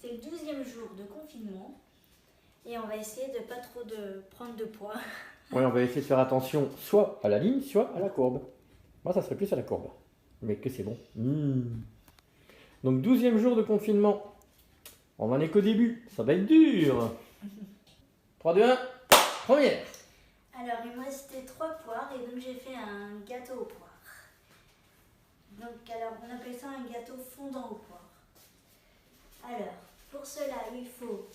c'est le 12e jour de confinement et on va essayer de pas trop prendre de poids. Oui, on va essayer de faire attention soit à la ligne, soit à la courbe. Moi, ça serait plus à la courbe. Mais que c'est bon. Donc, 12e jour de confinement. On en est qu'au début. Ça va être dur. 3, 2, 1. Première. Alors, il me restait 3 poires et donc j'ai fait un gâteau aux poires. Donc, alors, on appelle ça un gâteau fondant aux poires. Alors, pour cela, il faut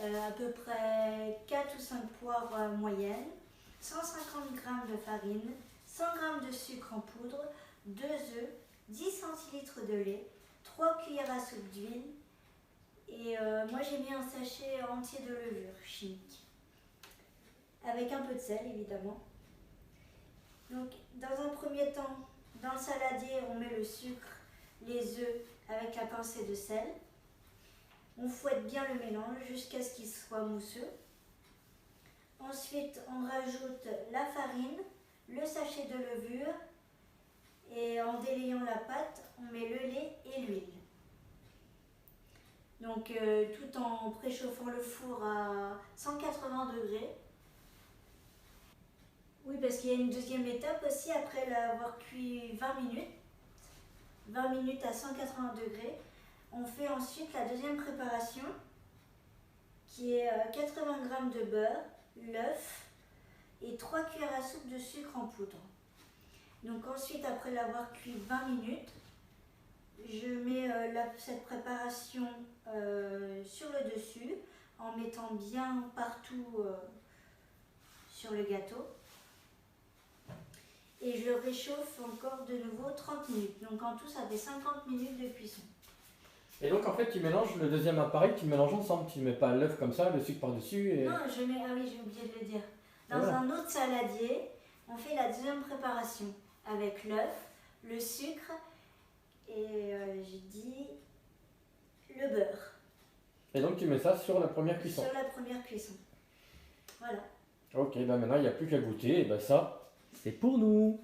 à peu près 4 ou 5 poires moyennes, 150 g de farine, 100 g de sucre en poudre, 2 œufs, 10 cl de lait, 3 cuillères à soupe d'huile et moi j'ai mis un sachet entier de levure chimique avec un peu de sel évidemment. Donc dans un premier temps, dans le saladier on met le sucre, les œufs avec la pincée de sel. On fouette bien le mélange jusqu'à ce qu'il soit mousseux. Ensuite, on rajoute la farine, le sachet de levure et en délayant la pâte, on met le lait et l'huile. Donc tout en préchauffant le four à 180 degrés. Oui, parce qu'il y a une deuxième étape aussi après l'avoir cuit 20 minutes. 20 minutes à 180 degrés. On fait ensuite la deuxième préparation qui est 80 g de beurre, l'œuf et 3 cuillères à soupe de sucre en poudre. Donc ensuite, après l'avoir cuit 20 minutes, je mets cette préparation sur le dessus en mettant bien partout sur le gâteau. Et je réchauffe encore de nouveau 30 minutes. Donc en tout, ça fait 50 minutes de cuisson. Et donc, en fait, tu mélanges le deuxième appareil, tu mélanges ensemble. Tu ne mets pas l'œuf comme ça, le sucre par-dessus. Et... Non, je mets. Ah oui, j'ai oublié de le dire. Dans un autre saladier, on fait la deuxième préparation avec l'œuf, le sucre et j'ai dit le beurre. Et donc, tu mets ça sur la première cuisson. Sur la première cuisson. Voilà. Ok, ben maintenant, il n'y a plus qu'à goûter. Et ben ça, c'est pour nous.